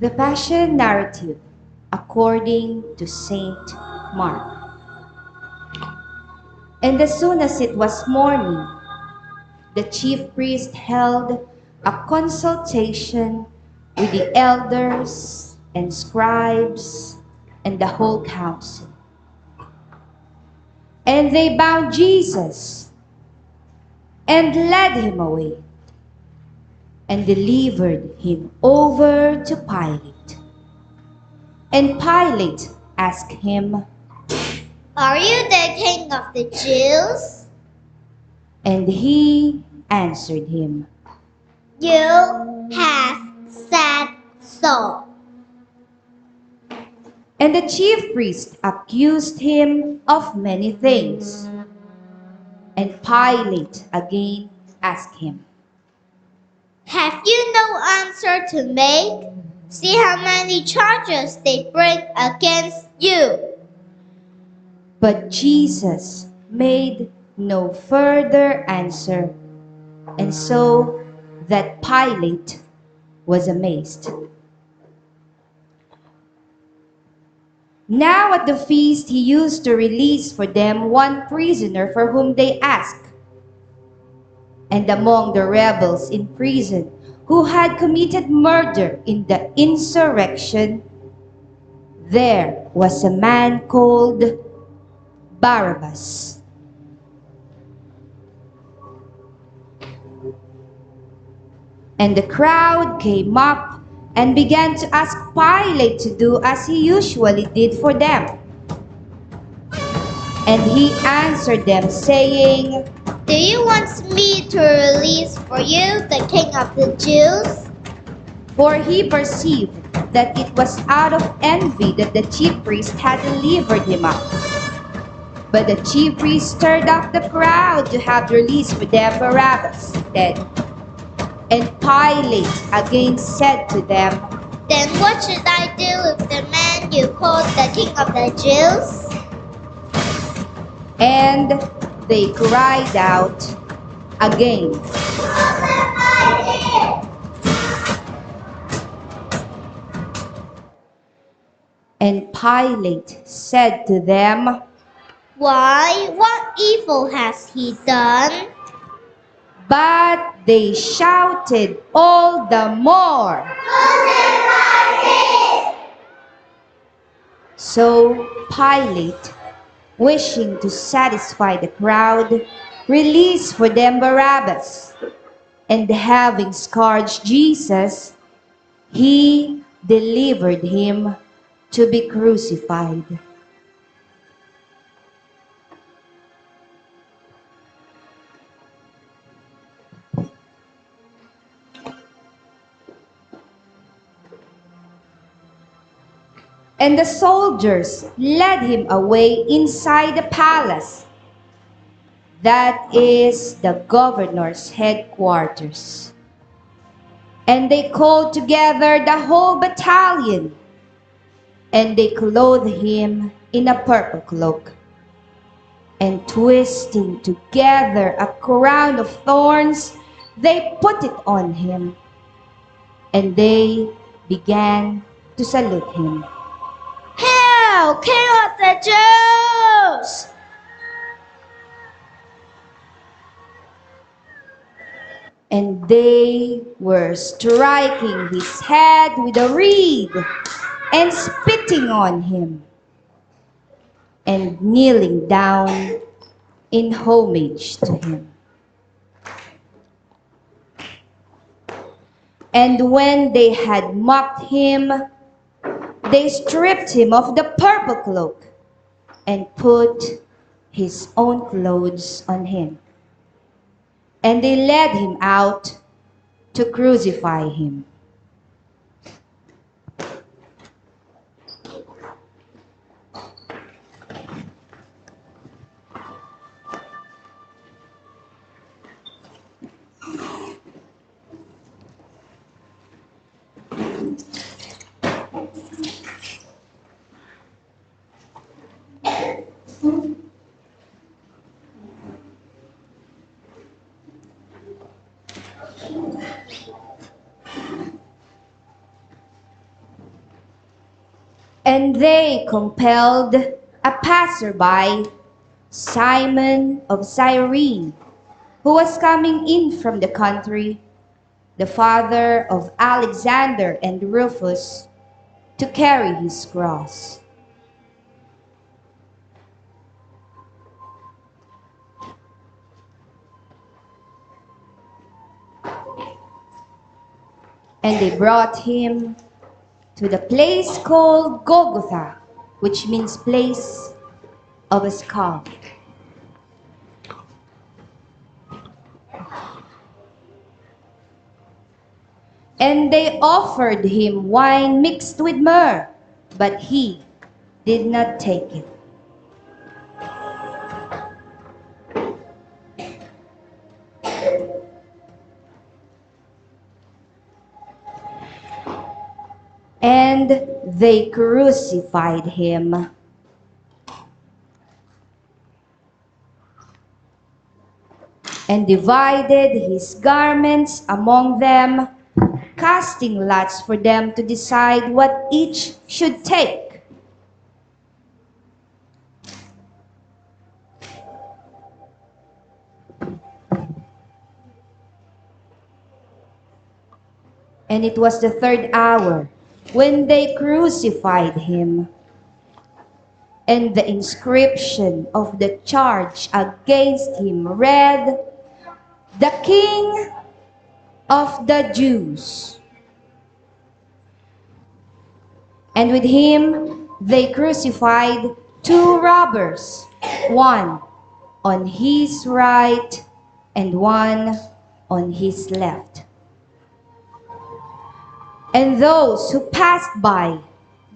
The Passion Narrative according to Saint Mark. And as soon as it was morning, the chief priest held a consultation with the elders and scribes and the whole council. And they bound Jesus and led him away and delivered him over to Pilate. And Pilate asked him, "Are you the king of the Jews?" And he answered him, "You have said so." And the chief priest accused him of many things. And Pilate again asked him, "Have you no answer to make? See how many charges they bring against you." But Jesus made no further answer, and so that Pilate was amazed. Now at the feast he used to release for them one prisoner for whom they asked. And among the rebels in prison who had committed murder in the insurrection, there was a man called Barabbas. And the crowd came up and began to ask Pilate to do as he usually did for them. And he answered them, saying, "Do you want me to release for you the king of the Jews?" For he perceived that it was out of envy that the chief priest had delivered him up. But the chief priest stirred up the crowd to have released for them Barabbas instead. And Pilate again said to them, "Then what should I do with the man you call the king of the Jews?" And they cried out again. And Pilate said to them, "Why, what evil has he done?" But they shouted all the more. So Pilate, wishing to satisfy the crowd, released for them Barabbas. And having scourged Jesus, he delivered him to be crucified. And the soldiers led him away inside the palace, that is the governor's headquarters. And they called together the whole battalion, and they clothed him in a purple cloak, and twisting together a crown of thorns, they put it on him, and they began to salute him. "Hail, King of the Jews!" And they were striking his head with a reed and spitting on him and kneeling down in homage to him. And when they had mocked him, they stripped him of the purple cloak and put his own clothes on him. And they led him out to crucify him. And they compelled a passerby, Simon of Cyrene, who was coming in from the country, the father of Alexander and Rufus, to carry his cross. And they brought him to the place called Golgotha, which means place of a skull. And they offered him wine mixed with myrrh, but he did not take it. And they crucified him. And divided his garments among them, casting lots for them to decide what each should take. And it was the third hour when they crucified him. And the inscription of the charge against him read, "The King of the Jews." And with him they crucified two robbers, one on his right and one on his left. And those who passed by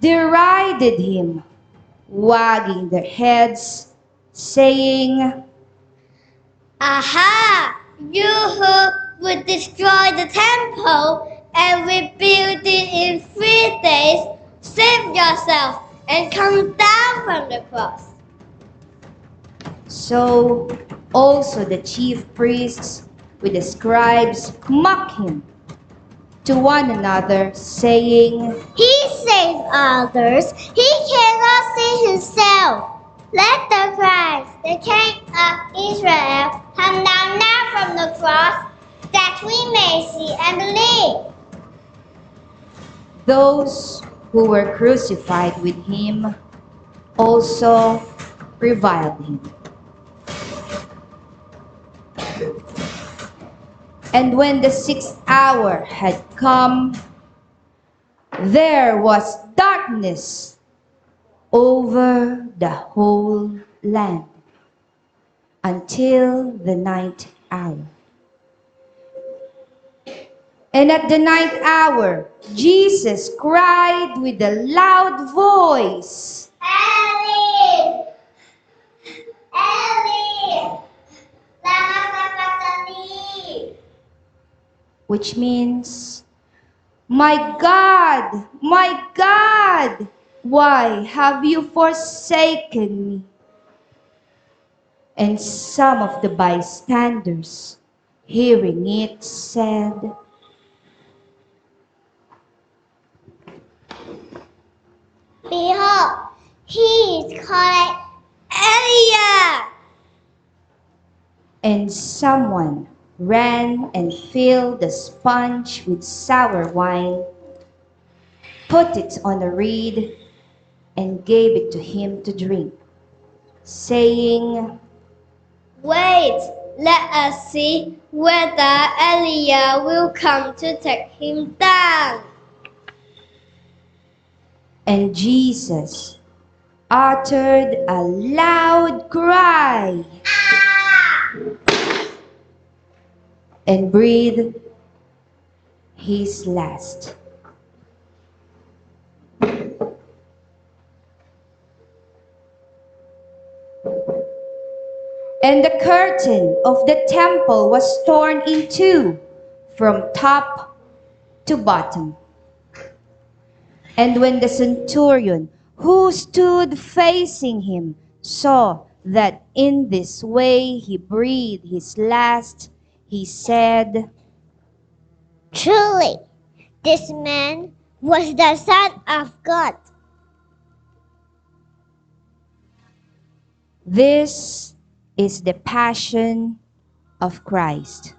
derided him, wagging their heads, saying, Aha! You who would destroy the temple and rebuild it in 3 days, save yourself and come down from the cross. So also the chief priests with the scribes mocked him to one another, saying, He saves others, he cannot save himself. Let the Christ, the King of Israel, come down now from the cross, that we may see and believe. Those who were crucified with him also reviled him. And when the 6th hour had come, there was darkness over the whole land until the 9th hour. And at the 9th hour, Jesus cried with a loud voice, Eli, Eli, lama sabachthani, which means, my God, why have you forsaken me?" And some of the bystanders, hearing it, said, Behold, he is calling Eliah. and someone ran and filled the sponge with sour wine, put it on a reed, and gave it to him to drink, saying, Wait, let us see whether Eliah will come to take him down. And Jesus uttered a loud cry and breathed his last. And the curtain of the temple was torn in two from top to bottom. And when the centurion who stood facing him saw that in this way he breathed his last, he said, Truly, this man was the Son of God. This is the passion of Christ.